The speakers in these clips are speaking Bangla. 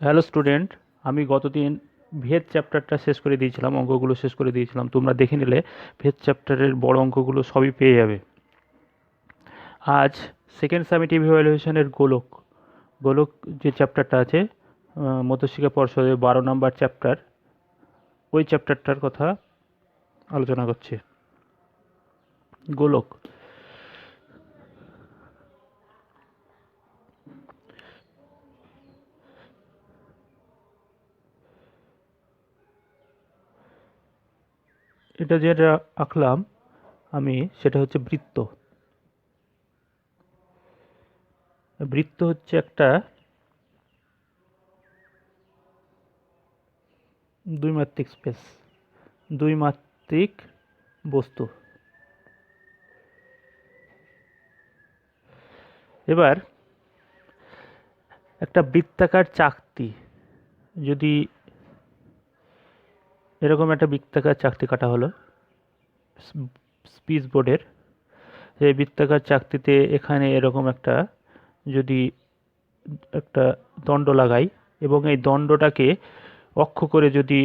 হ্যালো স্টুডেন্ট, আমি গতদিন ভেদ চ্যাপ্টারটা শেষ করে দিয়েছিলাম, অঙ্কগুলো শেষ করে দিয়েছিলাম। তোমরা দেখে নিলে ভেদ চ্যাপ্টারের বড় অঙ্কগুলো সবই পেয়ে যাবে। আজ সেকেন্ড সামেটিভ ইভ্যালুয়েশনের গোলক গোলক যে চ্যাপ্টারটা আছে, মধ্যশিক্ষা পর্ষদের 12 নম্বর চ্যাপ্টার, ওই চ্যাপ্টারটার কথা আলোচনা করছি। গোলক এটা যেটা আঁকলাম আমি, সেটা হচ্ছে বৃত্ত। বৃত্ত হচ্ছে একটা দ্বিমাত্রিক স্পেস, দ্বিমাত্রিক বস্তু। এবার একটা বৃত্তাকার চাকতি, যদি এরকম একটা বৃত্তাকার চাকতি কাটা হলো স্পিচ বোর্ডের, এই বৃত্তাকার চাকতিতে এখানে এরকম একটা যদি একটা দণ্ড লাগাই এবং এই দণ্ডটাকে অক্ষ করে যদি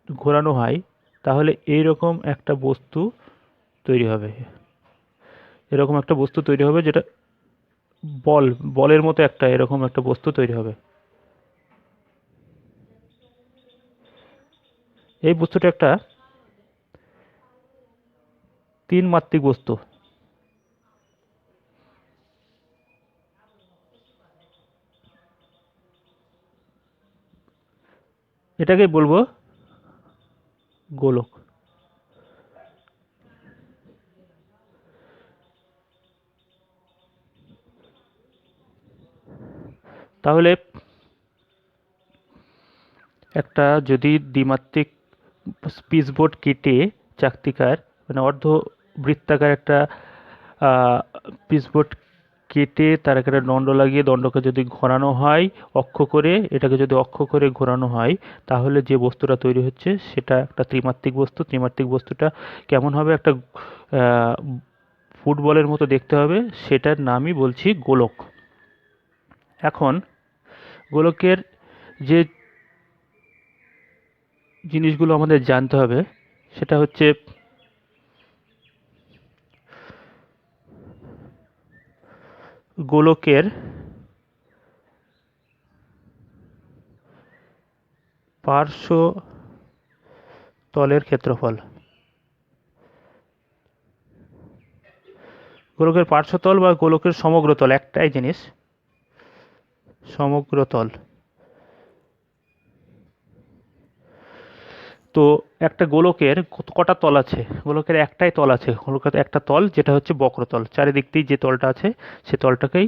ঘোরানো হয়, তাহলে এইরকম একটা বস্তু তৈরি হবে। এরকম একটা বস্তু তৈরি হবে, যেটা বলের মতো একটা এরকম একটা বস্তু তৈরি হবে। এই বস্তুটা একটা তিন মাত্রিক বস্তু। এটাকে বলবো গোলক। তাহলে একটা যদি দ্বিমাত্রিক পিচবোর্ড কেটে চাকতিকার, মানে অর্ধ বৃত্তাকার একটা পিচবোর্ড কেটে তার একটা দণ্ড লাগিয়ে দণ্ডকে যদি ঘোরানো হয় অক্ষ করে, এটাকে যদি অক্ষ করে ঘোরানো হয়, তাহলে যে বস্তুটা তৈরি হচ্ছে সেটা একটা ত্রিমাত্রিক বস্তু। ত্রিমাত্রিক বস্তুটা কেমন হবে? একটা ফুটবলের মতো দেখতে হবে, সেটার নামই বলছি গোলক। এখন গোলকের যে জিনিসগুলো আমাদের জানতে হবে সেটা হচ্ছে গোলকের পার্শ্ব তলের ক্ষেত্রফল। গোলকের পার্শ্বতল বা গোলকের সমগ্রতল একটাই জিনিস, সমগ্রতল। তো একটা গোলকের কটা তল আছে? গোলকের একটাই তল আছে। গোলকের একটা তল, যেটা হচ্ছে বক্রতল। চারিদিক দিয়ে যে তলটা আছে সে তলটাকেই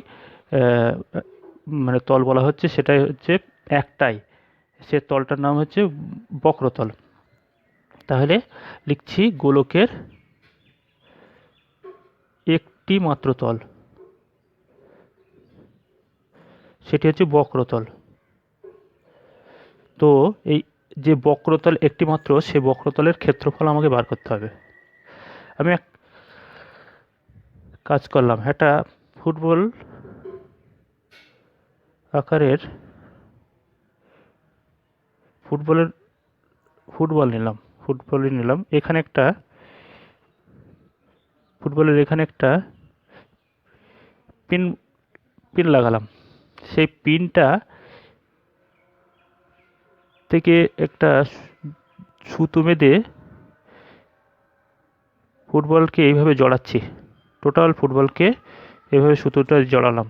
মানে তল বলা হচ্ছে, সেটাই হচ্ছে একটাই। সে তলটার নাম হচ্ছে বক্রতল। তাহলে লিখছি গোলকের একটি মাত্র তল, সেটি হচ্ছে বক্রতল। তো এই যে বক্রতল একটি মাত্র, সে বক্রতলের ক্ষেত্রফল আমাকে বার করতে হবে। আমি এক কাজ করলাম, একটা ফুটবল আকারের ফুটবলের ফুটবলই নিলাম। এখানে একটা ফুটবলের এখানে একটা পিন পিন লাগালাম। সেই পিনটা থেকে একটা সুতো বেঁধে ফুটবলকে এইভাবে জড়াচ্ছি। টোটাল ফুটবলকে এইভাবে সুতোটা জড়ালাম।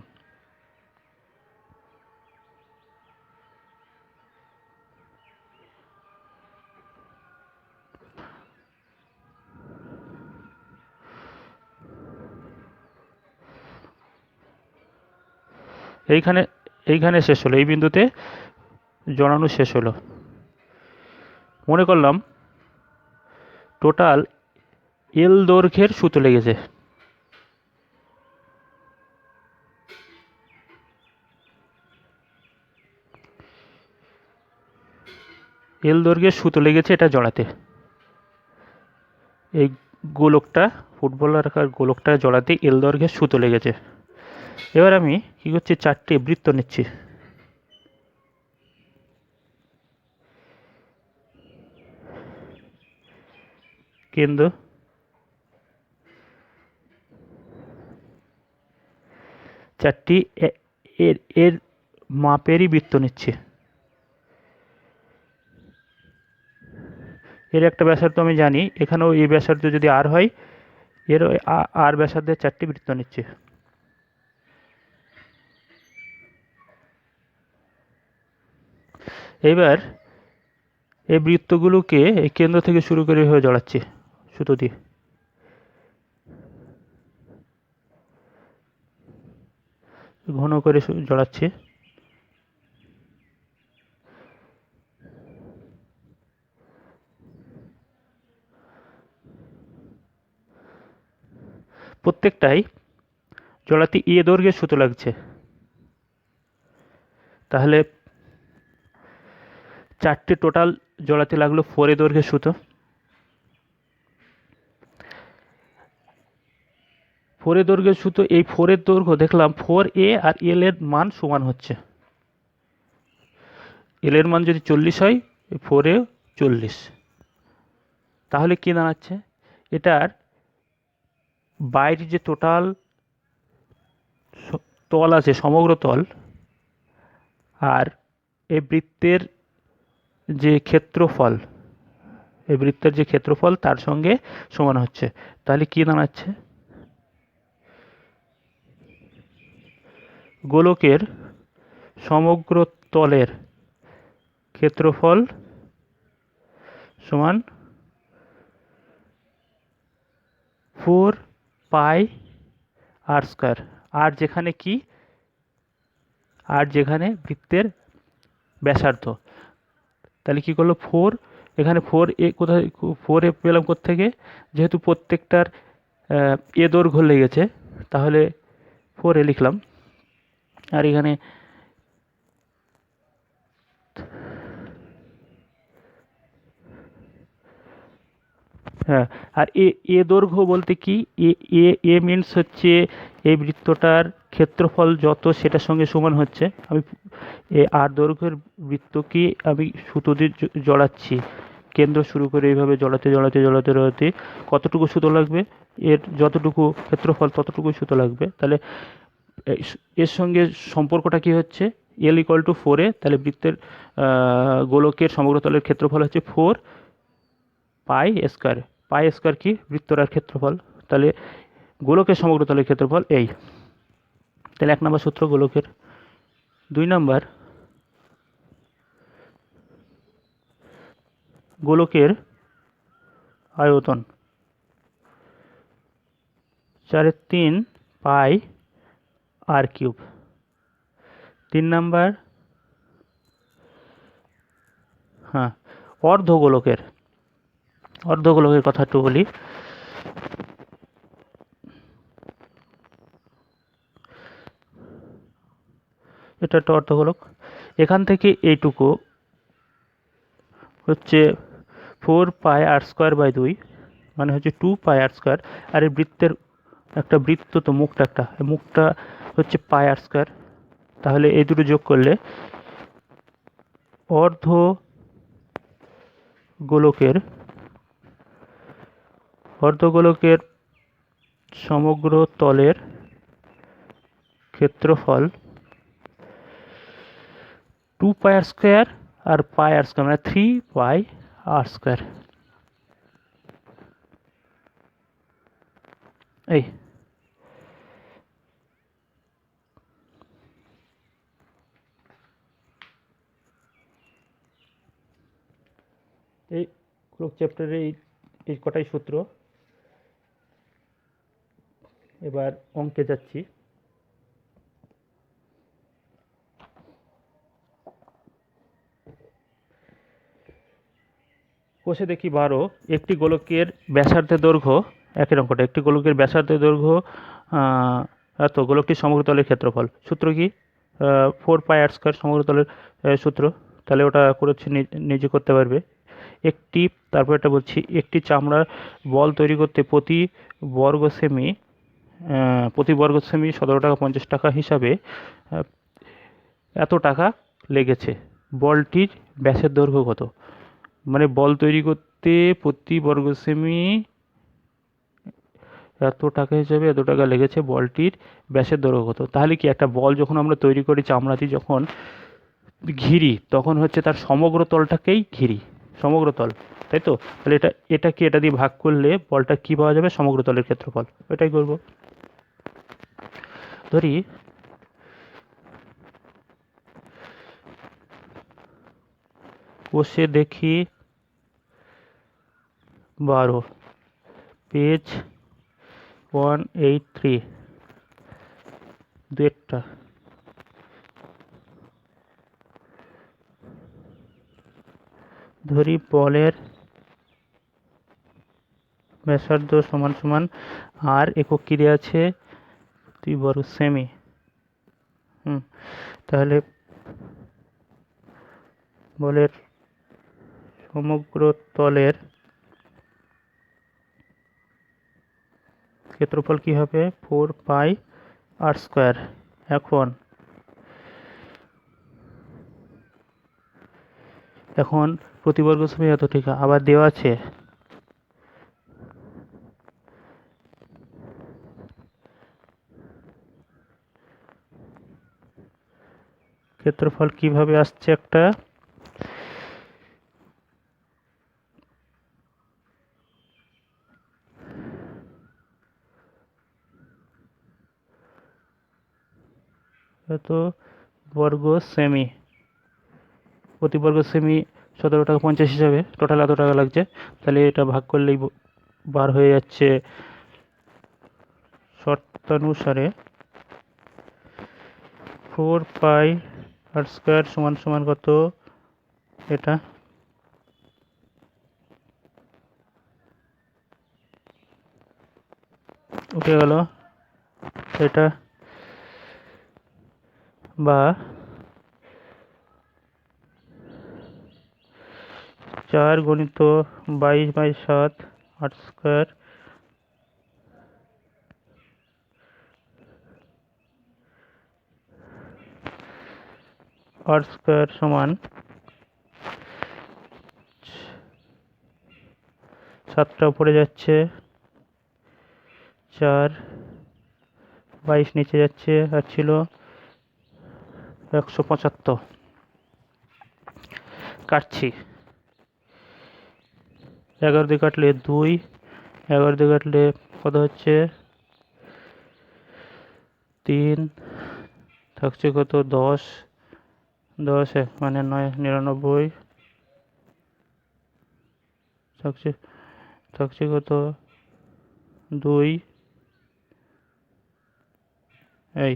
এইখানে এইখানে শেষ হলো, এই বিন্দুতে জড়ানো শেষ হলো। মনে করলাম টোটাল এল দৈর্ঘ্যের সুতো লেগেছে। এল দৈর্ঘ্যের সুতো লেগেছে এটা জড়াতে। এই গোলকটা, ফুটবল আকার গোলকটা জড়াতে এল দৈর্ঘ্যের সুতো লেগেছে। এবার আমি কী করছি, 4টি বৃত্ত নিচ্ছি। কেন্দ্র, চারটি এর এর মাপেরই বৃত্ত নিচ্ছি। এর একটা ব্যাসার্ধ আমি জানি, এখানেও এই ব্যাসার্ধ যদি আর হয়, এর আর ব্যাসার্ধের 4টি বৃত্ত নিচ্ছি। এবার এই বৃত্তগুলোকে এই কেন্দ্র থেকে শুরু করে এভাবে জড়াচ্ছি সুতো দিয়ে। ঘন করে জড়াচ্ছি। প্রত্যেকটাই জড়াতে দৈর্ঘ্যের সুতো লাগছে, তাহলে 4টে টোটাল জড়াতে লাগলো 4 দৈর্ঘ্যের সুতো। 4 দৈর্ঘ্যের সুতো, এই 4 দৈর্ঘ্য দেখলাম 4a আর l এর মান সমান হচ্ছে। l এর মান যদি 40 হয়, 4 40, তাহলে কি দাঁড়াচ্ছে, এটার বাইরে যে টোটাল তল আছে, সমগ্র তল, আর এই বৃত্তের যে ক্ষেত্রফল, এই বৃত্তের যে ক্ষেত্রফল তার সঙ্গে সমান হচ্ছে। তাহলে কি দাঁড়াচ্ছে, গোলকের সমগ্র তলের ক্ষেত্রফল সমান 4 পাই আর স্কয়ার। আর যেখানে কি, আর যেখানে বৃত্তের ব্যাসার্ধ, তাহলে কি করলো 4, এখানে 4a কোথায়, 4a পেলাম কোত্থেকে, যেহেতু প্রত্যেকটার দৈর্ঘ্য লেগেছে, তাহলে 4a লিখলাম। আর এখানে হ্যাঁ, আর দৈর্ঘ্য বলতে কি, এ মিনস হচ্ছে এই বৃত্তটার ক্ষেত্রফল যত সেটার সঙ্গে সমান হচ্ছে। আমি আর দৈর্ঘ্যের বৃত্তকে আমি সুতো দিয়ে জড়াচ্ছি, কেন্দ্র শুরু করে এইভাবে জড়াতে জড়াতে জড়াতে জড়াতে কতটুকু সুতো লাগবে, এর যতটুকু ক্ষেত্রফল ততটুকু সুতো লাগবে। তাহলে এর সঙ্গে সম্পর্কটা কি হচ্ছে, l ইকুয়াল টু 4a, তাহলে বৃত্তের গোলকের সমগ্রতলের ক্ষেত্রফল হচ্ছে 4 পাই স্কয়ার। পাই স্কয়ার কি, বৃত্তটার ক্ষেত্রফল, তাহলে গোলকের সমগ্রতলের ক্ষেত্রফল এই। তাহলে 1 নম্বর সূত্র গোলকের। 2 নম্বর, গোলকের আয়তন 4/3 পাই আর কিউব। 3 নম্বর, হ্যাঁ, অর্ধগোলকের কথা একটু বলি। এটা একটা অর্ধগোলক, এখান থেকে এইটুকু হচ্ছে 4 পাই আর স্কয়ার বাই 2, মানে হচ্ছে 2 পাই আর স্কয়ার। আর এই বৃত্তের একটা বৃত্ত তো, মুখটা হচ্ছে পাই আর স্কয়ার। তাহলে এই দুটো যোগ করলে অর্ধ গোলকের সমগ্র তলের ক্ষেত্রফল 2 পাই আর স্কয়ার আর পাই আর স্কয়ার, মানে 3 পাই আর স্কয়ার। এই গোলক চ্যাপ্টারে এই কটাই সূত্র। এবার অঙ্কে যাচ্ছি। কোষে দেখি 12, একটি গোলকের ব্যাসার্ধের দৈর্ঘ্য, একই অঙ্কটা, একটি গোলকের ব্যাসার্ধের দৈর্ঘ্য এত, গোলকটির সমগ্রতলের ক্ষেত্রফল। সূত্র কি, 4 পাই আর স্কয়ার সমগ্রতলের সূত্র, তাহলে ওটা করেছি, নিজে করতে পারবে। তারপর এটা বলছি, একটি চামড়ার বল তৈরি করতে প্রতি বর্গ সেমি প্রতি বর্গ সেমি 17 টাকা 50 টাকা হিসাবে এত টাকা লেগেছে। বলটির ব্যাসের দৈর্ঘ্য কত? মানে বল তৈরি করতে প্রতি বর্গ সেমি এত টাকা হিসেবে এত টাকা লেগেছে, বলটির ব্যাসের দৈর্ঘ্য কত? তাহলে কি একটা বল যখন আমরা তৈরি করি চামড়া দিয়ে যখন ঘিরি তখন হচ্ছে তার সমগ্র তলটাকেই ঘিরি, সমগ্র তল, তাই তো? তাহলে এটাকে এটা দিয়ে ভাগ করলে বলটা কি পাওয়া যাবে? সমগ্র তলের ক্ষেত্রফল। এটাই করব। ধরি কোষে দেখি 12, পেজ 183, দুয়েরটা। ধরি বলের ব্যাসার্ধ সমান সমান আর একক কি দেওয়া আছে? 2 বর্গ সেমি। তাহলে বলের সমগ্র তলের ক্ষেত্রফল কি হবে? 4πr²। এখন প্রতি বর্গ সেমি এত টাকা আবার দেওয়া আছে ক্ষেত্রফল কিভাবে আসছে একটা এত বর্গ সেমি, প্রতি বর্গ সেমি 17 টাকা 50 হিসাবে টোটাল এত টাকা লাগছে। তাহলে এটা ভাগ করলেই বার হয়ে যাচ্ছে শর্তানুসারে 4πr² সমান সমান কত? এটা উঠে গেল এটা, বা 4 গুণিত 22/7 r², সমান 7টা উপরে যাচ্ছে, 4, 22 নিচে যাচ্ছে, আর ছিল 175। কাটছি। 11 দিয়ে কাটলে 2, 11 দিয়ে কাটলে কত হচ্ছে? 3, থাকছে কত? 10, 10 মানে 9, 99, থাকছে কত? 2, এই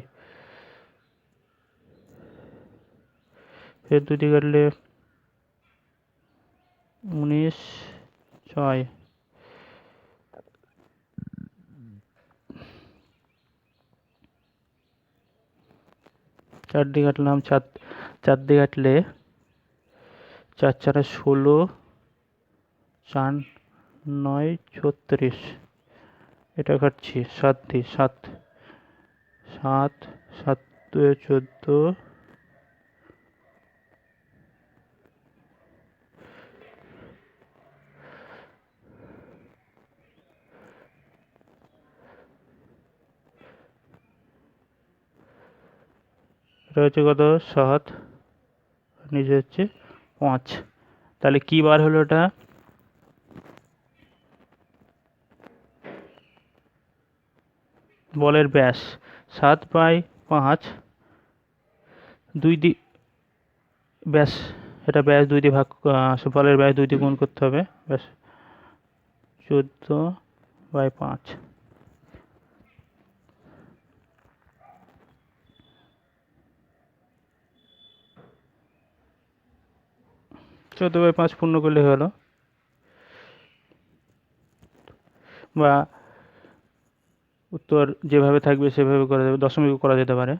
ফের 2 দিয়ে কাটলে 19, 6, 4 দিয়ে কাটলাম, 4 দিয়ে কাটলে 4 4 16, 4 9 36, এটা কাটছি 7 দিয়ে, 7 7 7 2 14, এটা হচ্ছে কত? 7, নিচে হচ্ছে 5। তাহলে কি বার হলো এটা? বলের ব্যাস 7/5, 2 দিয়ে ব্যাস, এটা ব্যাস 2 দিয়ে ভাগ, বলের ব্যাস 2 দিয়ে গুণ করতে হবে, ব্যাস 14/5। 14/5 পূর্ণ করলে হয়ে গেল। বা উত্তর যেভাবে থাকবে সেভাবে করা যাবে, দশমিকও করা যেতে পারে।